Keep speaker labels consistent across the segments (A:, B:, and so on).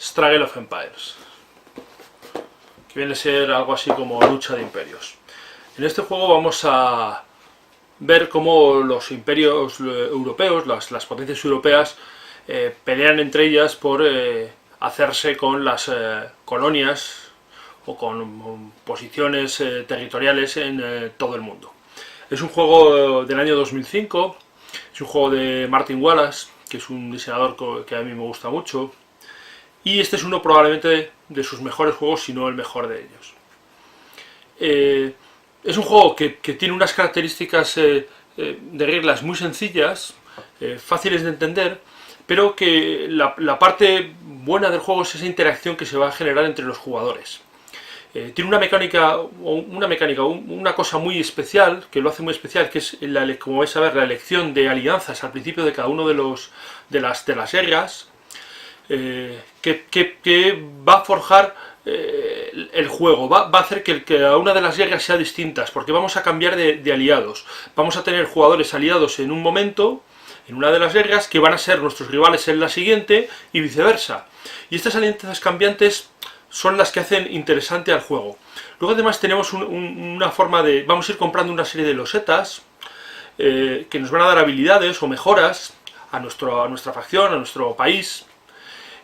A: Struggle of Empires, que viene a ser algo así como lucha de imperios. En este juego vamos a ver cómo los imperios europeos, las potencias europeas, pelean entre ellas por hacerse con las colonias o con posiciones territoriales en todo el mundo. Es un juego del año 2005, es un juego de Martin Wallace, que es un diseñador que a mí me gusta mucho, y este es uno probablemente de sus mejores juegos, si no el mejor de ellos. Es un juego que tiene unas características de reglas muy sencillas, fáciles de entender, pero que la parte buena del juego es esa interacción que se va a generar entre los jugadores. Tiene una cosa muy especial, que lo hace muy especial, que es, como vais a ver, la elección de alianzas al principio de cada uno de las guerras, que va a forjar el juego, va a hacer que cada una de las guerras sea distintas, porque vamos a cambiar de aliados. Vamos a tener jugadores aliados en un momento, en una de las guerras, que van a ser nuestros rivales en la siguiente, y viceversa. Y estas alianzas cambiantes son las que hacen interesante al juego. Luego además tenemos una forma de... Vamos a ir comprando una serie de losetas que nos van a dar habilidades o mejoras a nuestra facción, a nuestro país,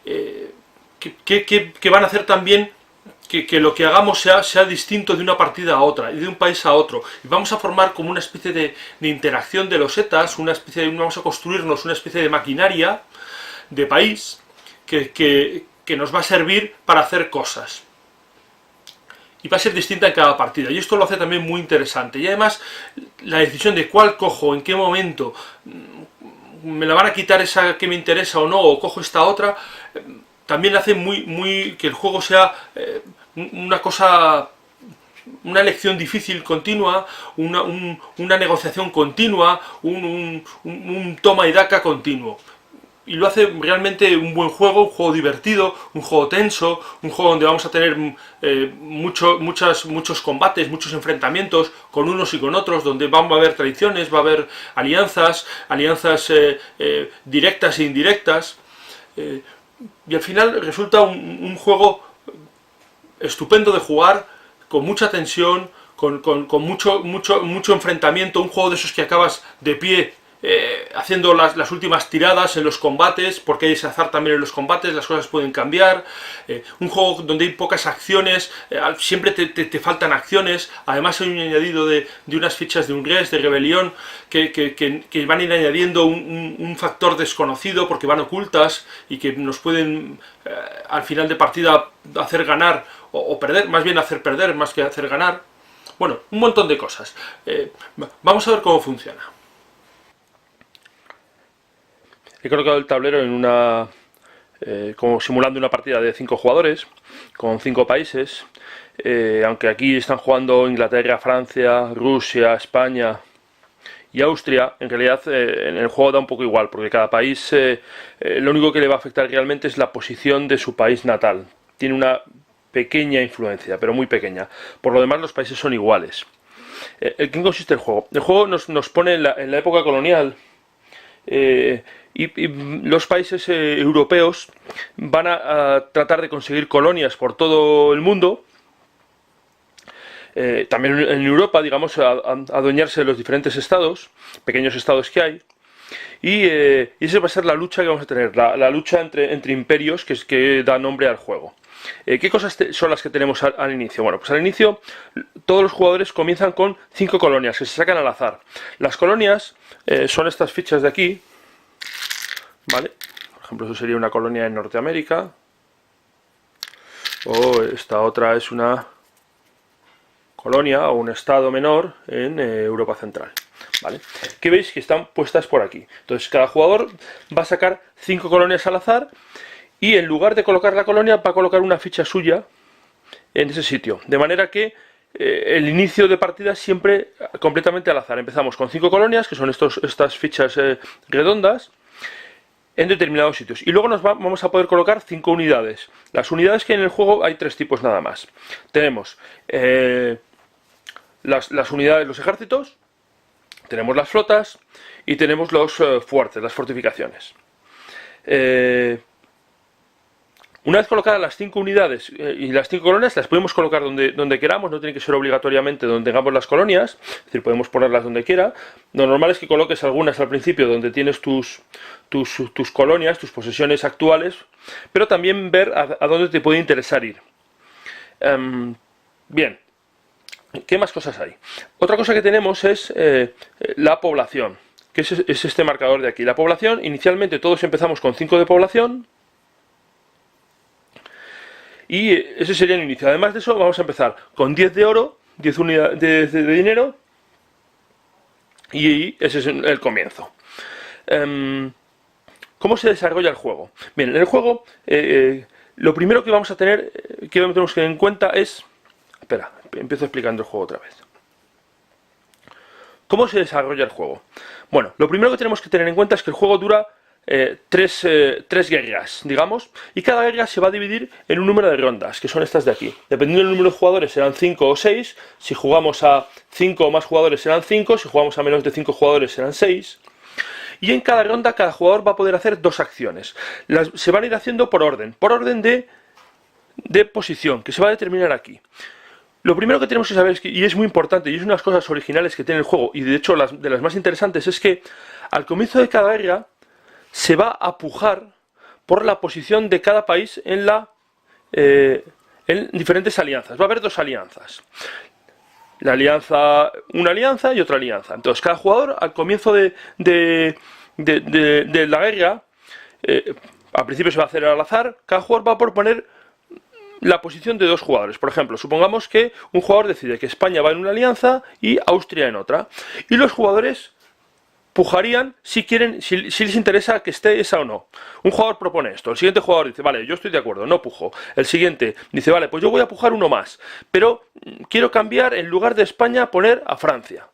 A: que van a hacer también que lo que hagamos sea distinto de una partida a otra y de un país a otro. Y vamos a formar como una especie de interacción de losetas, vamos a construirnos una especie de maquinaria de país que nos va a servir para hacer cosas. Y va a ser distinta en cada partida. Y esto lo hace también muy interesante. Y además, la decisión de cuál cojo, en qué momento, me la van a quitar esa que me interesa o no, o cojo esta otra, también hace que el juego sea una elección difícil continua, una negociación continua, un toma y daca continuo. Y lo hace realmente un buen juego, un juego divertido, un juego tenso, un juego donde vamos a tener muchos combates, muchos enfrentamientos con unos y con otros, donde va a haber traiciones, va a haber alianzas directas e indirectas. Y al final resulta un juego estupendo de jugar, con mucha tensión, con mucho enfrentamiento, un juego de esos que acabas de pie haciendo las últimas tiradas en los combates, porque hay ese azar también en los combates, las cosas pueden cambiar, un juego donde hay pocas acciones, siempre te faltan acciones. Además hay un añadido de unas fichas de unrest, de rebelión, que van a ir añadiendo un factor desconocido, porque van ocultas y que nos pueden al final de partida hacer ganar o perder, más bien hacer perder más que hacer ganar. Bueno, un montón de cosas. Vamos a ver cómo funciona. He colocado el tablero en como simulando una partida de 5 jugadores, con 5 países, aunque aquí están jugando Inglaterra, Francia, Rusia, España y Austria. En realidad en el juego da un poco igual, porque cada país lo único que le va a afectar realmente es la posición de su país natal. Tiene una pequeña influencia, pero muy pequeña. Por lo demás los países son iguales. ¿En qué consiste el juego? El juego nos pone en la época colonial, y los países europeos van a tratar de conseguir colonias por todo el mundo, también en Europa, digamos, a adueñarse de los diferentes estados, pequeños estados que hay, y esa va a ser la lucha que vamos a tener, la lucha entre imperios que da nombre al juego. ¿Qué cosas son las que tenemos al inicio? Bueno, pues al inicio todos los jugadores comienzan con 5 colonias que se sacan al azar. Las colonias son estas fichas de aquí, ¿vale? Por ejemplo, eso sería una colonia en Norteamérica, o esta otra es una colonia o un estado menor en Europa Central, ¿vale? Que veis que están puestas por aquí. Entonces cada jugador va a sacar 5 colonias al azar, y en lugar de colocar la colonia va a colocar una ficha suya en ese sitio, de manera que el inicio de partida es siempre completamente al azar. Empezamos con 5 colonias, que son estas fichas redondas, en determinados sitios, y luego vamos a poder colocar 5 unidades. Las unidades que hay en el juego hay 3 tipos nada más. Tenemos las unidades, los ejércitos, tenemos las flotas y tenemos los fuertes, las fortificaciones. Una vez colocadas las 5 unidades y las 5 colonias, las podemos colocar donde queramos, no tiene que ser obligatoriamente donde tengamos las colonias, es decir, podemos ponerlas donde quiera. Lo normal es que coloques algunas al principio donde tienes tus colonias, tus posesiones actuales, pero también ver a dónde te puede interesar ir. Bien, ¿qué más cosas hay? Otra cosa que tenemos es la población, que es este marcador de aquí. La población, inicialmente todos empezamos con 5 de población, y ese sería el inicio. Además de eso, vamos a empezar con 10 de oro, 10 unidades de dinero, y ese es el comienzo. ¿Cómo se desarrolla el juego? Bien, en el juego, lo primero que vamos a tener, que tenemos que tener en cuenta es... Espera, empiezo explicando el juego otra vez. ¿Cómo se desarrolla el juego? Bueno, lo primero que tenemos que tener en cuenta es que el juego dura tres guerras, digamos, y cada guerra se va a dividir en un número de rondas, que son estas de aquí. Dependiendo del número de jugadores serán 5 o 6, si jugamos a 5 o más jugadores serán 5, si jugamos a menos de 5 jugadores serán 6. Y en cada ronda cada jugador va a poder hacer 2 acciones. Se van a ir haciendo por orden de posición, que se va a determinar aquí. Lo primero que tenemos que saber, y es muy importante, y es una de las cosas originales que tiene el juego, y de hecho de las más interesantes, es que al comienzo de cada guerra se va a pujar por la posición de cada país en diferentes alianzas. Va a haber 2 alianzas. Una alianza y otra alianza. Entonces cada jugador al comienzo de la guerra, al principio se va a hacer al azar, cada jugador va a proponer la posición de 2 jugadores. Por ejemplo, supongamos que un jugador decide que España va en una alianza y Austria en otra. Y los jugadores pujarían si les interesa que esté esa o no. Un jugador propone esto, el siguiente jugador dice, vale, yo estoy de acuerdo, no pujo. El siguiente dice, vale, pues yo voy a pujar uno más, pero quiero cambiar, en lugar de España, poner a Francia.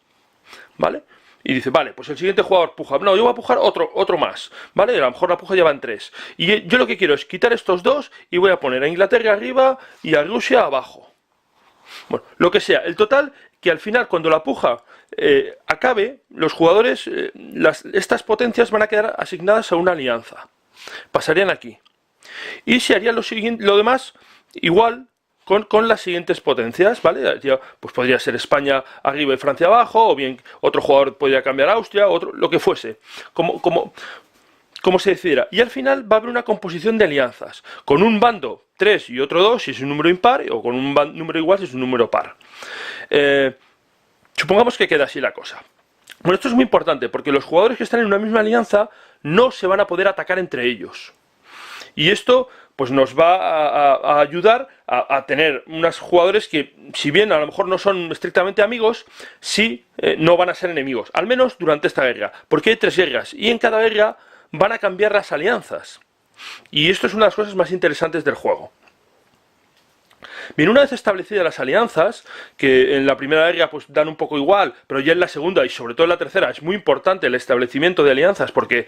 A: ¿Vale? Y dice, vale, pues el siguiente jugador puja, no, yo voy a pujar otro más, ¿vale? A lo mejor la puja ya van 3. Y yo lo que quiero es quitar estos 2 y voy a poner a Inglaterra arriba y a Rusia abajo. Bueno, lo que sea, el total, que al final cuando la puja acabe, los jugadores, estas potencias van a quedar asignadas a una alianza. Pasarían aquí. Y se haría lo demás igual con las siguientes potencias, ¿vale? Pues podría ser España arriba y Francia abajo, o bien otro jugador podría cambiar a Austria, otro, lo que fuese. Como se decidiera. Y al final va a haber una composición de alianzas, con un bando 3 y otro 2 si es un número impar, o con un número igual si es un número par. Supongamos que queda así la cosa. Bueno, esto es muy importante, porque los jugadores que están en una misma alianza no se van a poder atacar entre ellos. Y esto pues nos va a ayudar a tener unos jugadores que, si bien a lo mejor no son estrictamente amigos, sí no van a ser enemigos, al menos durante esta guerra, porque hay 3 guerras, y en cada guerra van a cambiar las alianzas. Y esto es una de las cosas más interesantes del juego. Bien, una vez establecidas las alianzas, que en la primera guerra pues dan un poco igual, pero ya en la segunda y sobre todo en la tercera es muy importante el establecimiento de alianzas, porque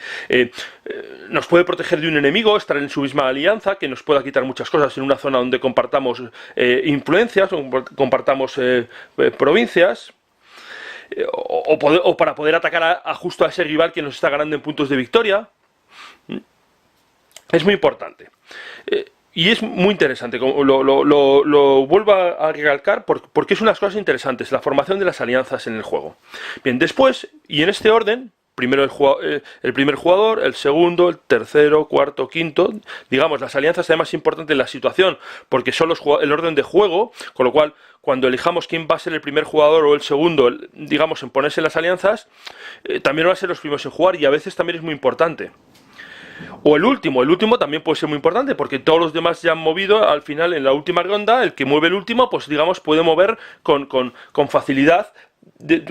A: nos puede proteger de un enemigo, estar en su misma alianza, que nos pueda quitar muchas cosas en una zona donde compartamos influencias, o compartamos provincias, o para poder atacar justo a ese rival que nos está ganando en puntos de victoria. Es muy importante. Y es muy interesante, lo vuelvo a recalcar porque es unas cosas interesantes, la formación de las alianzas en el juego. Bien, después, y en este orden, primero el primer jugador, el segundo, el tercero, cuarto, quinto, digamos, las alianzas además es importante en la situación, porque son el orden de juego, con lo cual, cuando elijamos quién va a ser el primer jugador o el segundo, digamos, en ponerse las alianzas, también van a ser los primeros en jugar, y a veces también es muy importante. O el último también puede ser muy importante, porque todos los demás ya han movido al final en la última ronda, el que mueve el último, pues digamos puede mover con facilidad,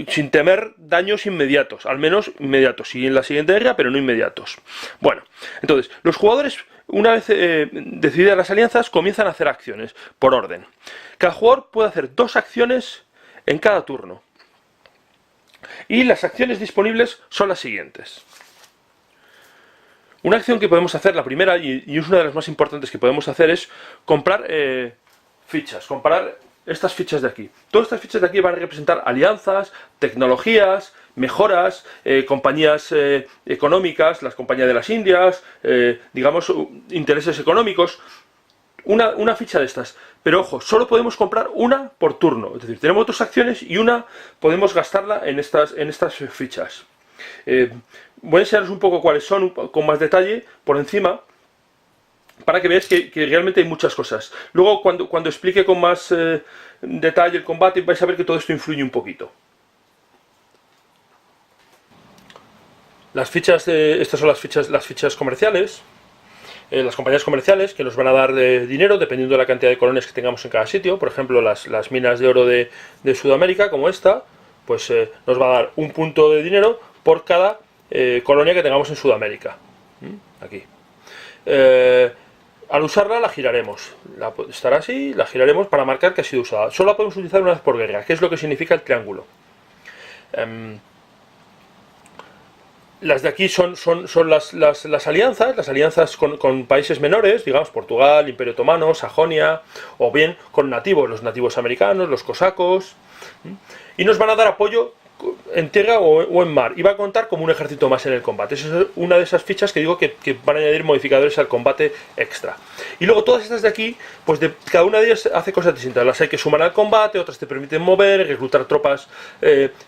A: sin temer daños inmediatos, al menos inmediatos, sí en la siguiente guerra, pero no inmediatos. Bueno, entonces, los jugadores, una vez decididas las alianzas, comienzan a hacer acciones, por orden. Cada jugador puede hacer 2 acciones en cada turno. Y las acciones disponibles son las siguientes. Una acción que podemos hacer, la primera, y es una de las más importantes que podemos hacer, es comprar fichas, comprar estas fichas de aquí. Todas estas fichas de aquí van a representar alianzas, tecnologías, mejoras, compañías económicas, las compañías de las Indias, digamos, intereses económicos. una ficha de estas. Pero ojo, solo podemos comprar una por turno. Es decir, tenemos dos acciones y una podemos gastarla en estas fichas. Voy a enseñaros un poco cuáles son con más detalle por encima, para que veáis que realmente hay muchas cosas. Luego, cuando explique con más detalle el combate, vais a ver que todo esto influye un poquito. Las fichas estas son las fichas comerciales. Las compañías comerciales que nos van a dar dinero dependiendo de la cantidad de colonias que tengamos en cada sitio. Por ejemplo, las minas de oro de Sudamérica, como esta, pues nos va a dar un punto de dinero por cada colonia que tengamos en Sudamérica. Aquí. Al usarla la giraremos. Estará así, la giraremos para marcar que ha sido usada. Solo la podemos utilizar una vez por guerra, que es lo que significa el triángulo. Las de aquí son las alianzas con países menores, digamos Portugal, Imperio Otomano, Sajonia, o bien con nativos, los nativos americanos, los cosacos, y nos van a dar apoyo en tierra o en mar, y va a contar como un ejército más en el combate. Esa es una de esas fichas que digo que van a añadir modificadores al combate extra. Y luego todas estas de aquí, pues cada una de ellas hace cosas distintas. Las hay que sumar al combate, otras te permiten mover, reclutar tropas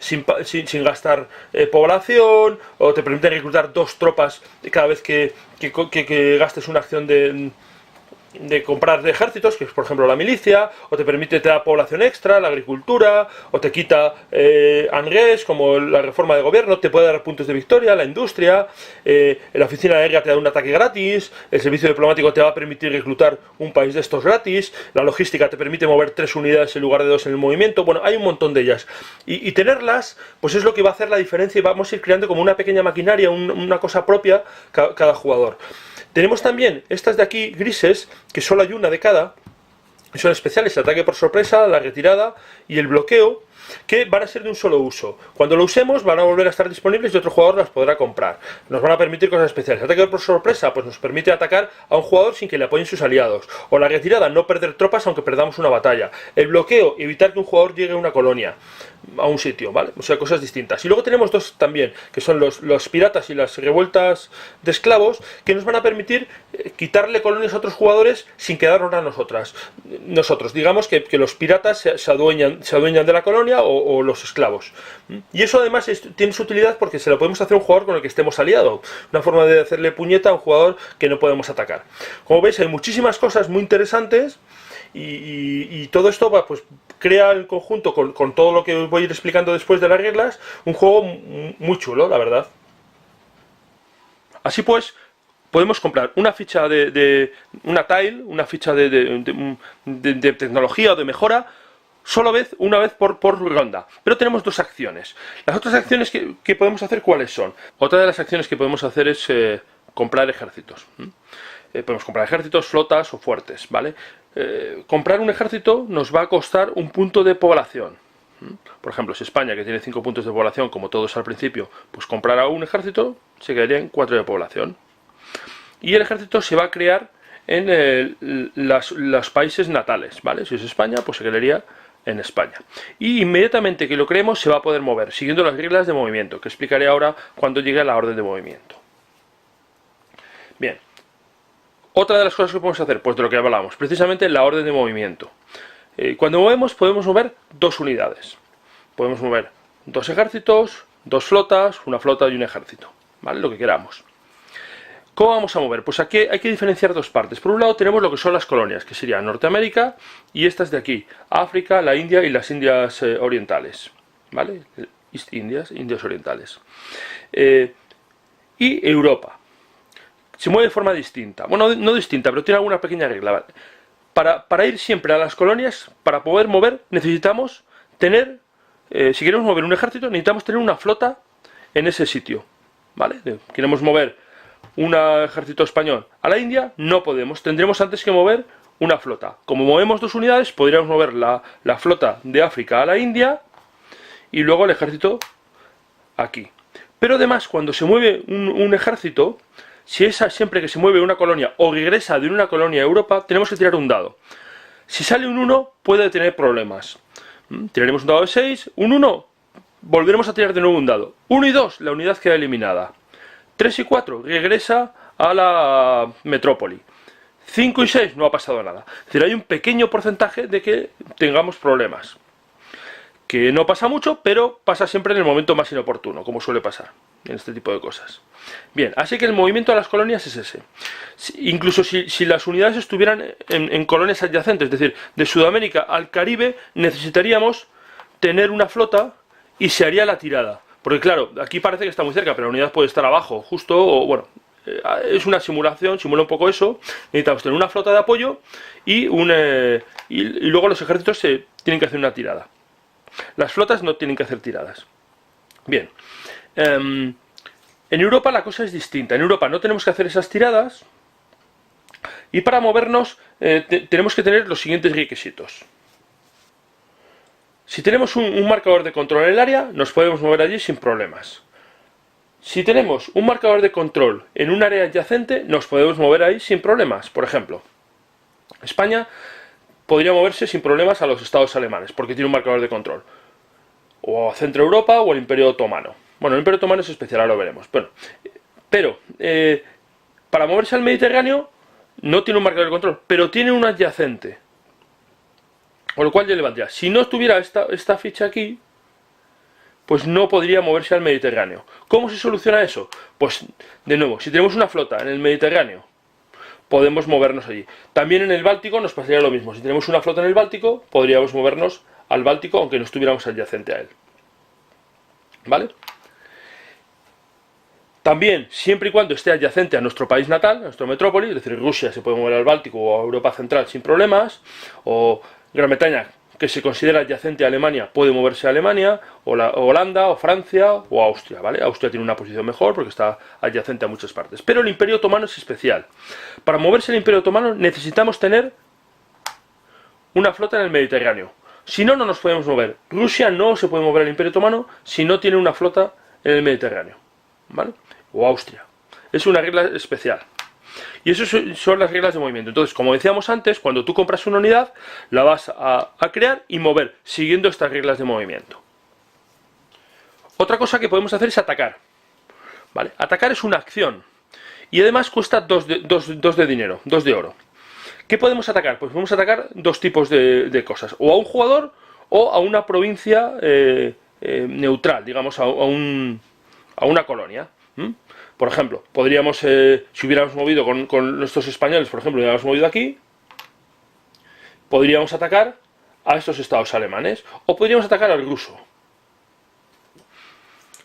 A: sin gastar población, o te permiten reclutar dos tropas cada vez que gastes una acción de comprar ejércitos, que es por ejemplo la milicia, o te da población extra, la agricultura, o te quita engrais, como la reforma de gobierno, te puede dar puntos de victoria, la industria, la oficina aérea te da un ataque gratis, el servicio diplomático te va a permitir reclutar un país de estos gratis, la logística te permite mover 3 unidades en lugar de 2 en el movimiento. Bueno, hay un montón de ellas, y tenerlas pues es lo que va a hacer la diferencia, y vamos a ir creando como una pequeña maquinaria, una cosa propia cada jugador. Tenemos también estas de aquí grises, que solo hay una de cada, son especiales: el ataque por sorpresa, la retirada y el bloqueo, que van a ser de un solo uso. Cuando lo usemos van a volver a estar disponibles y otro jugador las podrá comprar. Nos van a permitir cosas especiales. El ataque por sorpresa pues nos permite atacar a un jugador sin que le apoyen sus aliados. O la retirada, no perder tropas aunque perdamos una batalla. El bloqueo, evitar que un jugador llegue a una colonia, a un sitio, ¿vale? O sea, cosas distintas. Y luego tenemos dos también, que son los piratas y las revueltas de esclavos, que nos van a permitir quitarle colonias a otros jugadores sin quedarnos a nosotros. Digamos que los piratas se adueñan de la colonia, o los esclavos. Y eso además tiene su utilidad porque se lo podemos hacer a un jugador con el que estemos aliados. Una forma de hacerle puñeta a un jugador que no podemos atacar. Como veis, hay muchísimas cosas muy interesantes, y todo esto pues crea en conjunto con todo lo que os voy a ir explicando después de las reglas, un juego muy chulo, la verdad. Así pues, podemos comprar una ficha una tile, una ficha de tecnología o de mejora, una vez por ronda. Pero tenemos dos acciones. Las otras acciones que podemos hacer, ¿cuáles son? Otra de las acciones que podemos hacer es comprar ejércitos. Podemos comprar ejércitos, flotas o fuertes, ¿vale? Comprar un ejército nos va a costar un punto de población. Por ejemplo, si España, que tiene 5 puntos de población, como todos al principio, pues comprara un ejército, se quedaría en 4 de población. Y el ejército se va a crear en los países natales, ¿vale? Si es España, pues se quedaría en España. Y inmediatamente que lo creemos se va a poder mover, siguiendo las reglas de movimiento, que explicaré ahora cuando llegue a la orden de movimiento. Bien. Otra de las cosas que podemos hacer, pues de lo que hablábamos, precisamente la orden de movimiento. Cuando movemos, podemos mover 2 unidades. Podemos mover 2 ejércitos, 2 flotas, una flota y un ejército, ¿vale? Lo que queramos. ¿Cómo vamos a mover? Pues aquí hay que diferenciar 2 partes. Por un lado tenemos lo que son las colonias, que serían Norteamérica y estas de aquí, África, la India y las Indias orientales, ¿vale? Indias orientales. Y Europa. Se mueve de forma distinta. Bueno, no distinta, pero tiene alguna pequeña regla, ¿vale? Para ir siempre a las colonias, para poder mover, necesitamos tener, si queremos mover un ejército, necesitamos tener una flota en ese sitio, ¿vale? Queremos mover un ejército español a la India, no podemos, tendremos antes que mover una flota. Como movemos 2 unidades, podríamos mover la flota de África a la India y luego el ejército aquí. Pero además, cuando se mueve un ejército, siempre que se mueve una colonia o regresa de una colonia a Europa, tenemos que tirar un dado. Si sale un 1, puede tener problemas. Tiraremos un dado de 6, un 1, volveremos a tirar de nuevo un dado. 1 y 2, la unidad queda eliminada. 3 y 4, regresa a la metrópoli. 5 y 6 no ha pasado nada. Es decir, hay un pequeño porcentaje de que tengamos problemas. Que no pasa mucho, pero pasa siempre en el momento más inoportuno, como suele pasar en este tipo de cosas. Bien, así que el movimiento de las colonias es ese. Incluso si las unidades estuvieran en colonias adyacentes, es decir, de Sudamérica al Caribe, necesitaríamos tener una flota y se haría la tirada. Porque claro, aquí parece que está muy cerca, pero la unidad puede estar abajo, justo, o bueno, es una simulación, simula un poco eso. Necesitamos tener una flota de apoyo y luego los ejércitos tienen que hacer una tirada. Las flotas no tienen que hacer tiradas. Bien, en Europa la cosa es distinta. En Europa no tenemos que hacer esas tiradas y para movernos tenemos que tener los siguientes requisitos. Si tenemos un marcador de control en el área, nos podemos mover allí sin problemas. Si tenemos un marcador de control en un área adyacente, nos podemos mover ahí sin problemas. Por ejemplo, España podría moverse sin problemas a los estados alemanes, porque tiene un marcador de control. O a Centro Europa o el Imperio Otomano. Bueno, el Imperio Otomano es especial, ahora lo veremos. Bueno, pero para moverse al Mediterráneo no tiene un marcador de control, pero tiene un adyacente. Con lo cual ya le valdría. Si no estuviera esta ficha aquí, pues no podría moverse al Mediterráneo. ¿Cómo se soluciona eso? Pues, de nuevo, si tenemos una flota en el Mediterráneo, podemos movernos allí. También en el Báltico nos pasaría lo mismo. Si tenemos una flota en el Báltico, podríamos movernos al Báltico aunque no estuviéramos adyacente a él. ¿Vale? También, siempre y cuando esté adyacente a nuestro país natal, a nuestra metrópoli, es decir, Rusia se puede mover al Báltico o a Europa Central sin problemas, o Gran Bretaña, que se considera adyacente a Alemania, puede moverse a Alemania, o Holanda, o Francia, o Austria, ¿vale? Austria tiene una posición mejor porque está adyacente a muchas partes. Pero el Imperio Otomano es especial. Para moverse el Imperio Otomano necesitamos tener una flota en el Mediterráneo. Si no, no nos podemos mover. Rusia no se puede mover al Imperio Otomano si no tiene una flota en el Mediterráneo, ¿vale? O Austria. Es una regla especial. Y esas son las reglas de movimiento. Entonces, como decíamos antes, cuando tú compras una unidad, la vas a crear y mover, siguiendo estas reglas de movimiento. Otra cosa que podemos hacer es atacar. ¿Vale? Atacar es una acción. Y además cuesta 2 de dinero, 2 de oro. ¿Qué podemos atacar? Pues podemos atacar dos tipos de cosas. O a un jugador o a una provincia neutral, digamos, a una colonia. Por ejemplo, podríamos, si hubiéramos movido con nuestros españoles, por ejemplo, hubiéramos movido aquí, podríamos atacar a estos estados alemanes, o podríamos atacar al ruso.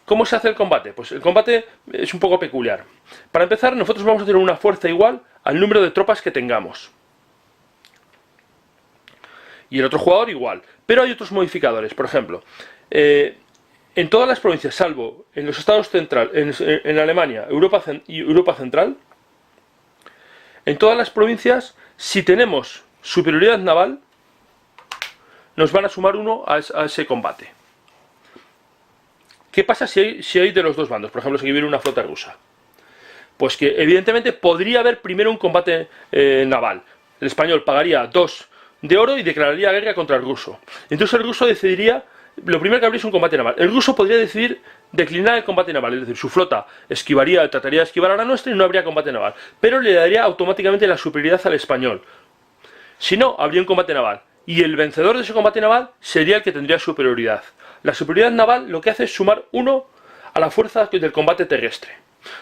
A: ¿Cómo se hace el combate? Pues el combate es un poco peculiar. Para empezar, nosotros vamos a tener una fuerza igual al número de tropas que tengamos. Y el otro jugador igual. Pero hay otros modificadores. Por ejemplo, en todas las provincias, salvo en los estados centrales, en Alemania y Europa Central, en todas las provincias, si tenemos superioridad naval, nos van a sumar 1 a ese combate. ¿Qué pasa si hay de los dos bandos? Por ejemplo, si hubiera una flota rusa. Pues que evidentemente podría haber primero un combate naval. El español pagaría 2 de oro y declararía guerra contra el ruso. Entonces el ruso decidiría, lo primero que habría es un combate naval. El ruso podría decidir declinar el combate naval, es decir, su flota trataría de esquivar a la nuestra y no habría combate naval. Pero le daría automáticamente la superioridad al español. Si no, habría un combate naval. Y el vencedor de ese combate naval sería el que tendría superioridad. La superioridad naval lo que hace es sumar 1 a la fuerza del combate terrestre.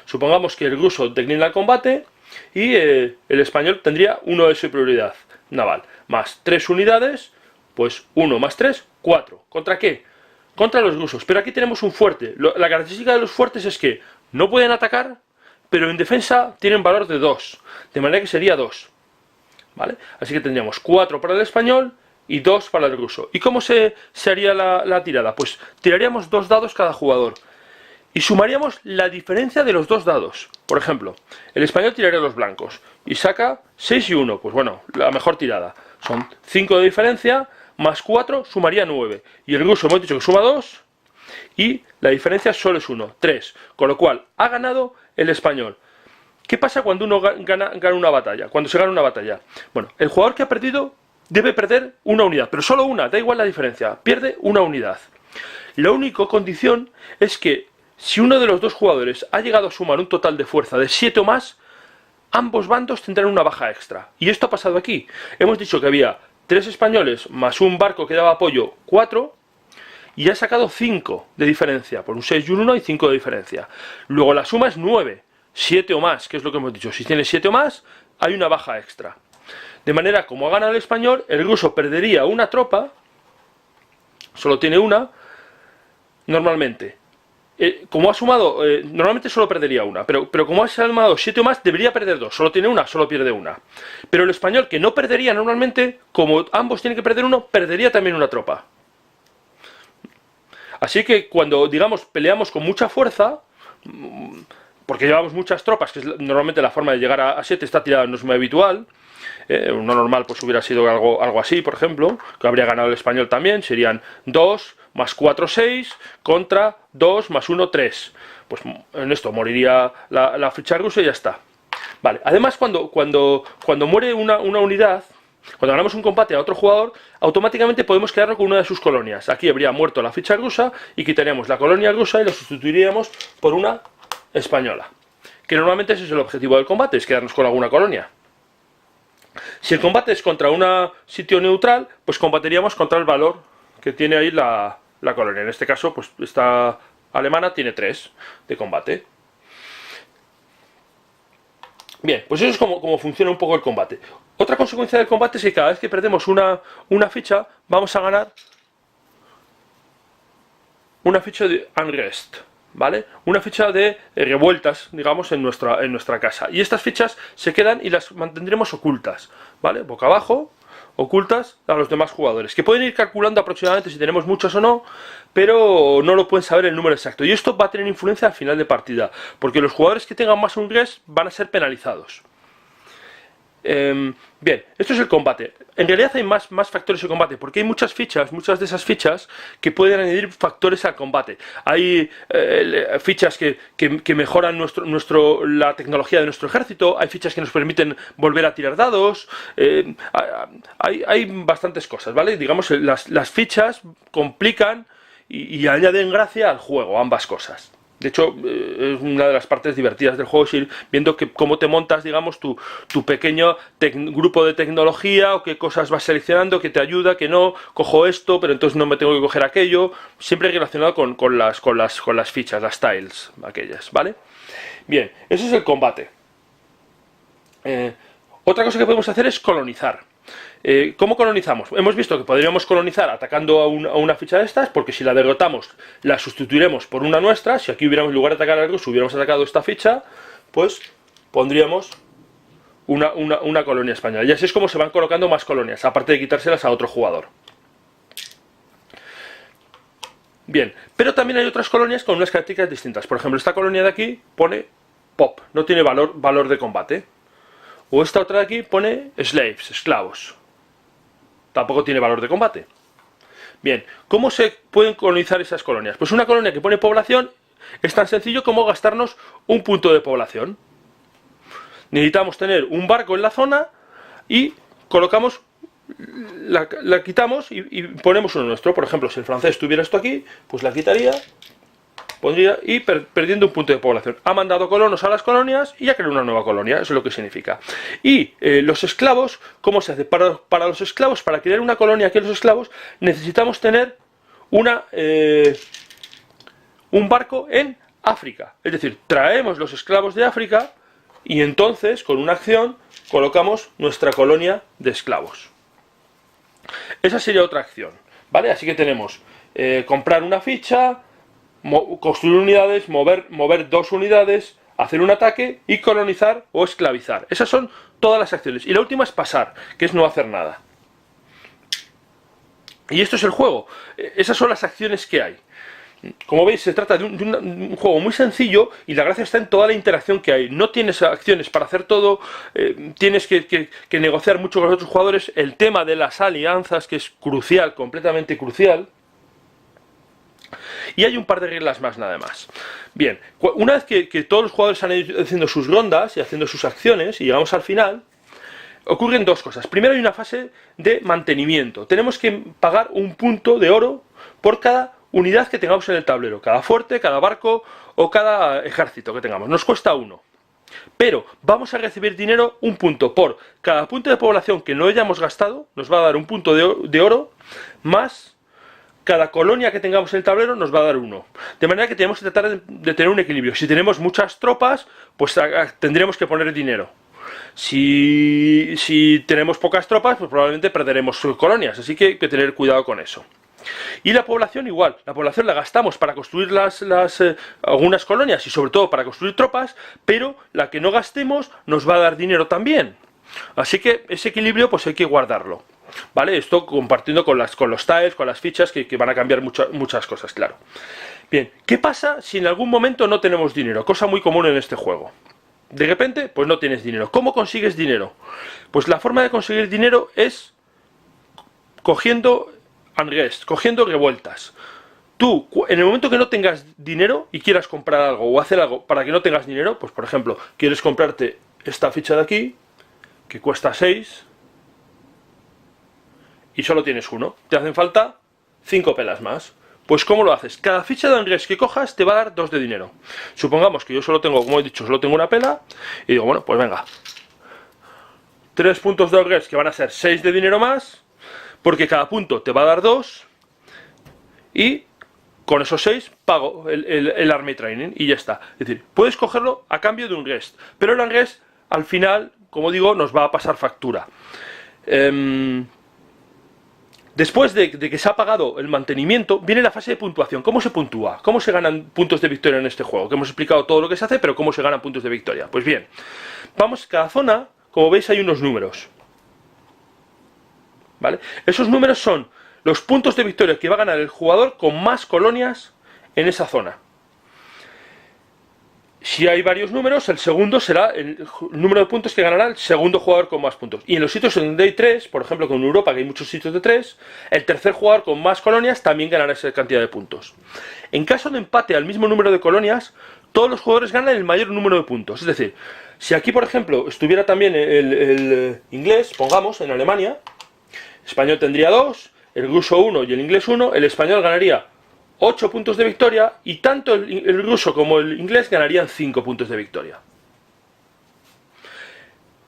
A: Supongamos que el ruso declina el combate y el español tendría 1 de superioridad naval. Más 3 unidades, pues 1 más 3, 4. ¿Contra qué? Contra los rusos. Pero aquí tenemos un fuerte. La característica de los fuertes es que no pueden atacar, pero en defensa tienen valor de 2. De manera que sería 2. ¿Vale? Así que tendríamos 4 para el español y 2 para el ruso. ¿Y cómo se haría la tirada? Pues tiraríamos 2 dados cada jugador y sumaríamos la diferencia de los 2 dados. Por ejemplo, el español tiraría los blancos y saca 6 y 1. Pues bueno, la mejor tirada. Son 5 de diferencia, más 4 sumaría 9. Y el ruso hemos dicho que suma 2 y la diferencia solo es 1, 3. Con lo cual ha ganado el español. ¿Qué pasa cuando uno gana una batalla? Cuando se gana una batalla. Bueno, el jugador que ha perdido debe perder una unidad, pero solo una, da igual la diferencia, pierde una unidad. La única condición es que si uno de los dos jugadores ha llegado a sumar un total de fuerza de 7 o más, ambos bandos tendrán una baja extra. Y esto ha pasado aquí. Hemos dicho que había 3 españoles más un barco que daba apoyo, 4, y ha sacado 5 de diferencia. Por un 6 y un 1 hay 5 de diferencia. Luego la suma es 9, 7 o más, que es lo que hemos dicho. Si tiene 7 o más, hay una baja extra. De manera, como ha ganado el español, el ruso perdería una tropa, solo tiene una, normalmente. Como ha sumado, normalmente solo perdería una, pero como ha sumado 7 o más, debería perder 2, solo tiene una, solo pierde una. Pero el español, que no perdería normalmente, como ambos tienen que perder uno, perdería también una tropa. Así que cuando, digamos, peleamos con mucha fuerza, porque llevamos muchas tropas, que es normalmente la forma de llegar a 7, esta tirada no es muy habitual. Uno normal pues hubiera sido algo así, por ejemplo, que habría ganado el español también, serían 2 más 4, 6, contra 2 más 1, 3. Pues en esto moriría la ficha rusa y ya está. Vale, además cuando muere una unidad, cuando ganamos un combate a otro jugador, automáticamente podemos quedarnos con una de sus colonias. Aquí habría muerto la ficha rusa y quitaríamos la colonia rusa y la sustituiríamos por una española. Que normalmente ese es el objetivo del combate, es quedarnos con alguna colonia. Si el combate es contra un sitio neutral, pues combateríamos contra el valor que tiene ahí la colonia. En este caso, pues esta alemana tiene 3 de combate. Bien, pues eso es como funciona un poco el combate. Otra consecuencia del combate es que cada vez que perdemos una ficha, vamos a ganar una ficha de unrest, ¿vale? Una ficha de revueltas, digamos, en nuestra casa. Y estas fichas se quedan y las mantendremos ocultas, ¿vale? Boca abajo, ocultas a los demás jugadores, que pueden ir calculando aproximadamente si tenemos muchas o no, pero no lo pueden saber el número exacto. Y esto va a tener influencia al final de partida, porque los jugadores que tengan más unrest van a ser penalizados. Bien, esto es el combate. En realidad hay más factores de combate, porque hay muchas de esas fichas que pueden añadir factores al combate. Hay fichas que mejoran la tecnología de nuestro ejército, hay fichas que nos permiten volver a tirar dados, hay bastantes cosas, ¿vale? Digamos, las fichas complican y añaden gracia al juego, ambas cosas. De hecho, es una de las partes divertidas del juego, es ir viendo cómo te montas, digamos, tu pequeño grupo de tecnología, o qué cosas vas seleccionando, que te ayuda, que no, cojo esto, pero entonces no me tengo que coger aquello, siempre relacionado con las fichas, las tiles, aquellas, ¿vale? Bien, eso es el combate. Otra cosa que podemos hacer es colonizar. ¿Cómo colonizamos? Hemos visto que podríamos colonizar atacando a una ficha de estas, porque si la derrotamos la sustituiremos por una nuestra. Si aquí hubiéramos, en lugar de atacar al ruso, hubiéramos atacado esta ficha, pues pondríamos una colonia española. Y así es como se van colocando más colonias, aparte de quitárselas a otro jugador. Bien, pero también hay otras colonias con unas características distintas. Por ejemplo, esta colonia de aquí pone pop, no tiene valor de combate. O esta otra de aquí pone slaves, esclavos. Tampoco tiene valor de combate. Bien, ¿cómo se pueden colonizar esas colonias? Pues una colonia que pone población es tan sencillo como gastarnos un punto de población. Necesitamos tener un barco en la zona y colocamos, la quitamos y ponemos uno nuestro. Por ejemplo, si el francés tuviera esto aquí, pues la quitaría, pondría y perdiendo un punto de población. Ha mandado colonos a las colonias y ha creado una nueva colonia, eso es lo que significa. Y los esclavos, ¿cómo se hace? Para los esclavos, para crear una colonia aquí en los esclavos, necesitamos tener un barco en África. Es decir, traemos los esclavos de África y entonces, con una acción, colocamos nuestra colonia de esclavos. Esa sería otra acción, ¿vale? Así que tenemos comprar una ficha, construir unidades, mover 2 unidades, hacer un ataque y colonizar o esclavizar. Esas son todas las acciones. Y la última es pasar, que es no hacer nada. Y esto es el juego. Esas son las acciones que hay. Como veis, se trata de un juego muy sencillo y la gracia está en toda la interacción que hay. No tienes acciones para hacer todo, tienes que negociar mucho con los otros jugadores. El tema de las alianzas, que es crucial, completamente crucial. Y hay un par de reglas más, nada más. Bien, una vez que todos los jugadores han ido haciendo sus rondas y haciendo sus acciones y llegamos al final, ocurren 2 cosas. Primero hay una fase de mantenimiento. Tenemos que pagar un punto de oro por cada unidad que tengamos en el tablero. Cada fuerte, cada barco o cada ejército que tengamos. Nos cuesta 1. Pero vamos a recibir dinero, un punto por cada punto de población que no hayamos gastado, nos va a dar un punto de oro, más cada colonia que tengamos en el tablero nos va a dar uno. De manera que tenemos que tratar de tener un equilibrio. Si tenemos muchas tropas, pues tendremos que poner dinero. Si tenemos pocas tropas, pues probablemente perderemos colonias, así que hay que tener cuidado con eso. Y la población igual, la población la gastamos para construir algunas colonias y sobre todo para construir tropas, pero la que no gastemos nos va a dar dinero también. Así que ese equilibrio pues hay que guardarlo, ¿vale? Esto compartiendo con los tiles, con las fichas que van a cambiar muchas cosas, claro. Bien, ¿qué pasa si en algún momento no tenemos dinero? Cosa muy común en este juego. De repente, pues no tienes dinero. ¿Cómo consigues dinero? Pues la forma de conseguir dinero es cogiendo unrest, cogiendo revueltas. Tú, en el momento que no tengas dinero y quieras comprar algo o hacer algo para que no tengas dinero, pues por ejemplo, quieres comprarte esta ficha de aquí, que cuesta 6, y solo tienes uno. Te hacen falta 5 pelas más. Pues ¿cómo lo haces? Cada ficha de unrest que cojas te va a dar 2 de dinero. Supongamos que yo solo tengo, como he dicho, solo tengo una pela, y digo, bueno, pues venga. 3 puntos de unrest que van a ser 6 de dinero más, porque cada punto te va a dar 2, y con esos 6 pago el Army Training y ya está. Es decir, puedes cogerlo a cambio de un unrest, pero el unrest al final, como digo, nos va a pasar factura. Después de que se ha pagado el mantenimiento, viene la fase de puntuación. ¿Cómo se puntúa? ¿Cómo se ganan puntos de victoria en este juego? Que hemos explicado todo lo que se hace, pero ¿cómo se ganan puntos de victoria? Pues bien, vamos, cada zona, como veis, hay unos números, ¿vale? Esos números son los puntos de victoria que va a ganar el jugador con más colonias en esa zona. Si hay varios números, el segundo será el número de puntos que ganará el segundo jugador con más puntos. Y en los sitios donde hay 3, por ejemplo, con Europa, que hay muchos sitios de 3, el tercer jugador con más colonias también ganará esa cantidad de puntos. En caso de empate al mismo número de colonias, todos los jugadores ganan el mayor número de puntos. Es decir, si aquí, por ejemplo, estuviera también el inglés, pongamos, en Alemania, el español tendría 2, el ruso 1 y el inglés 1, el español ganaría 8 puntos de victoria y tanto el ruso como el inglés ganarían 5 puntos de victoria.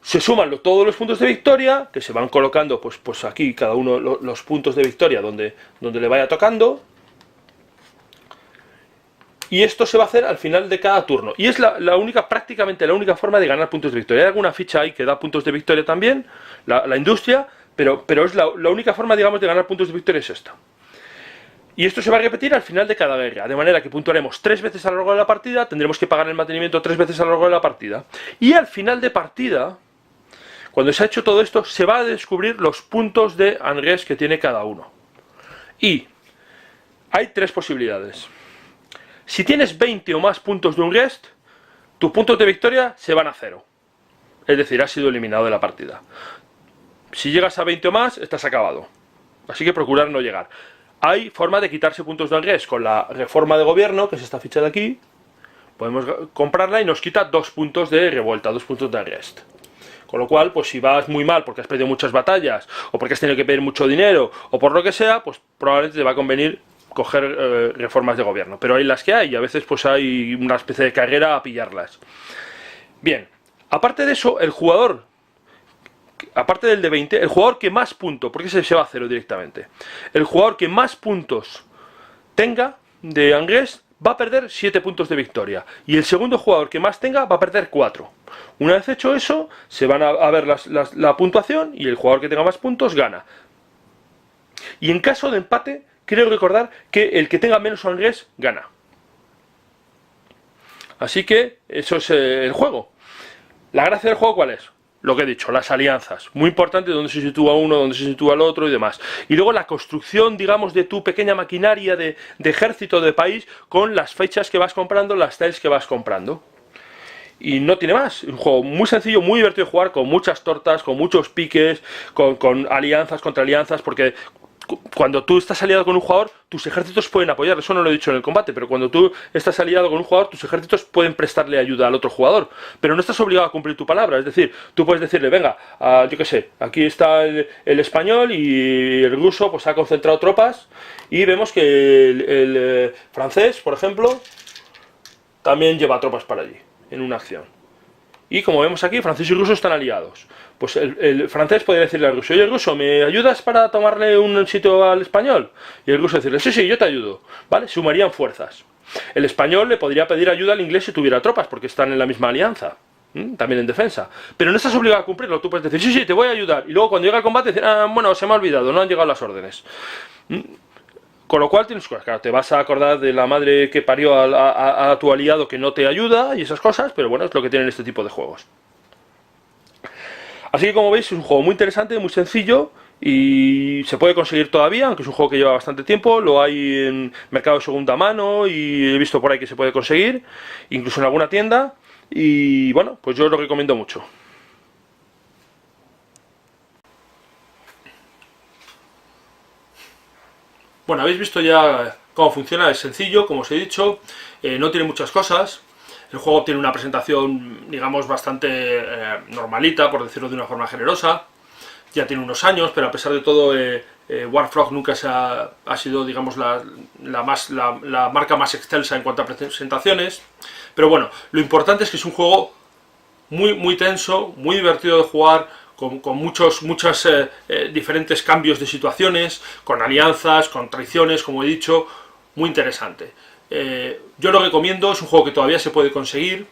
A: Se suman todos los puntos de victoria, que se van colocando pues aquí cada uno los puntos de victoria donde le vaya tocando. Y esto se va a hacer al final de cada turno. Y es prácticamente la única forma de ganar puntos de victoria. Hay alguna ficha ahí que da puntos de victoria también, la industria, pero es la única forma, digamos, de ganar puntos de victoria es esta. Y esto se va a repetir al final de cada guerra, de manera que puntuaremos 3 veces a lo largo de la partida, tendremos que pagar el mantenimiento 3 veces a lo largo de la partida. Y al final de partida, cuando se ha hecho todo esto, se va a descubrir los puntos de unrest que tiene cada uno. Y hay 3 posibilidades. Si tienes 20 o más puntos de unrest, tus puntos de victoria se van a 0. Es decir, has sido eliminado de la partida. Si llegas a 20 o más, estás acabado. Así que procurar no llegar. Hay forma de quitarse puntos de unrest con la reforma de gobierno, que es esta ficha de aquí. Podemos comprarla y nos quita 2 puntos de revuelta, 2 puntos de unrest. Con lo cual, pues si vas muy mal porque has perdido muchas batallas, o porque has tenido que pedir mucho dinero, o por lo que sea, pues probablemente te va a convenir coger reformas de gobierno. Pero hay las que hay, y a veces pues hay una especie de carrera a pillarlas. Bien, aparte de eso, el jugador, aparte del de 20, el jugador que más puntos, porque se va a 0 directamente, el jugador que más puntos tenga de unrest va a perder 7 puntos de victoria, y el segundo jugador que más tenga va a perder 4. Una vez hecho eso, se van a ver la puntuación, y el jugador que tenga más puntos gana. Y en caso de empate, quiero recordar que el que tenga menos unrest gana. Así que eso es el juego. ¿La gracia del juego cuál es? Lo que he dicho, las alianzas. Muy importante dónde se sitúa uno, dónde se sitúa el otro y demás. Y luego la construcción, digamos, de tu pequeña maquinaria de ejército, de país, con las fechas que vas comprando, las tiles que vas comprando. Y no tiene más. Un juego muy sencillo, muy divertido de jugar, con muchas tortas, con muchos piques, con alianzas contra alianzas, porque cuando tú estás aliado con un jugador, tus ejércitos pueden apoyar. Eso no lo he dicho en el combate, pero cuando tú estás aliado con un jugador, tus ejércitos pueden prestarle ayuda al otro jugador, pero no estás obligado a cumplir tu palabra. Es decir, tú puedes decirle, venga, yo qué sé, aquí está el español y el ruso pues ha concentrado tropas, y vemos que el francés, por ejemplo, también lleva tropas para allí, en una acción. Y como vemos aquí, francés y ruso están aliados. Pues el francés podría decirle al ruso: oye, ruso, ¿me ayudas para tomarle un sitio al español? Y el ruso decirle: sí, sí, yo te ayudo. ¿Vale? Sumarían fuerzas. El español le podría pedir ayuda al inglés si tuviera tropas, porque están en la misma alianza. También en defensa. Pero no estás obligado a cumplirlo. Tú puedes decir: sí, sí, te voy a ayudar. Y luego cuando llega el combate, decir: bueno, se me ha olvidado, no han llegado las órdenes. Con lo cual tienes, claro, te vas a acordar de la madre que parió a tu aliado que no te ayuda y esas cosas, pero bueno, es lo que tienen este tipo de juegos. Así que como veis, es un juego muy interesante, muy sencillo y se puede conseguir todavía, aunque es un juego que lleva bastante tiempo. Lo hay en mercado de segunda mano y he visto por ahí que se puede conseguir, incluso en alguna tienda. Y bueno, pues yo os lo recomiendo mucho. Bueno, habéis visto ya cómo funciona, es sencillo, como os he dicho, no tiene muchas cosas. El juego tiene una presentación, digamos, bastante normalita, por decirlo de una forma generosa. Ya tiene unos años, pero a pesar de todo, Warfrog nunca ha sido, digamos, la marca más excelsa en cuanto a presentaciones. Pero bueno, lo importante es que es un juego muy tenso, muy divertido de jugar, con muchos diferentes cambios de situaciones, con alianzas, con traiciones, como he dicho, muy interesante. Yo lo recomiendo, es un juego que todavía se puede conseguir.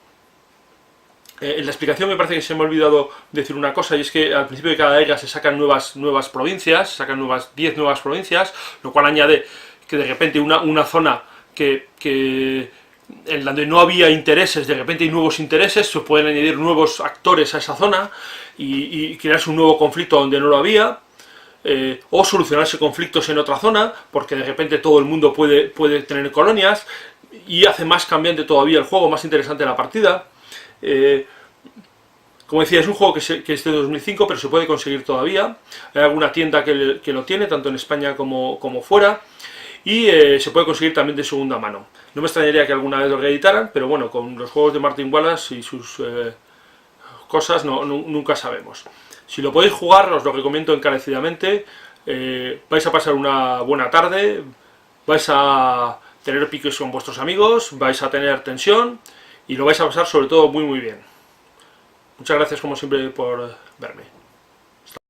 A: En la explicación me parece que se me ha olvidado decir una cosa, y es que al principio de cada era se sacan nuevas provincias, se sacan 10 nuevas provincias, lo cual añade que de repente una zona en donde no había intereses, de repente hay nuevos intereses, se pueden añadir nuevos actores a esa zona y crearse un nuevo conflicto donde no lo había, o solucionarse conflictos en otra zona, porque de repente todo el mundo puede tener colonias, y hace más cambiante todavía el juego, más interesante la partida. Como decía, es un juego que es de 2005, pero se puede conseguir todavía. Hay alguna tienda que lo tiene, tanto en España como fuera. Y se puede conseguir también de segunda mano. No me extrañaría que alguna vez lo reeditaran, pero bueno, con los juegos de Martin Wallace y sus cosas nunca sabemos. Si lo podéis jugar, os lo recomiendo encarecidamente. Vais a pasar una buena tarde, vais a tener piques con vuestros amigos, vais a tener tensión y lo vais a pasar sobre todo muy bien. Muchas gracias como siempre por verme.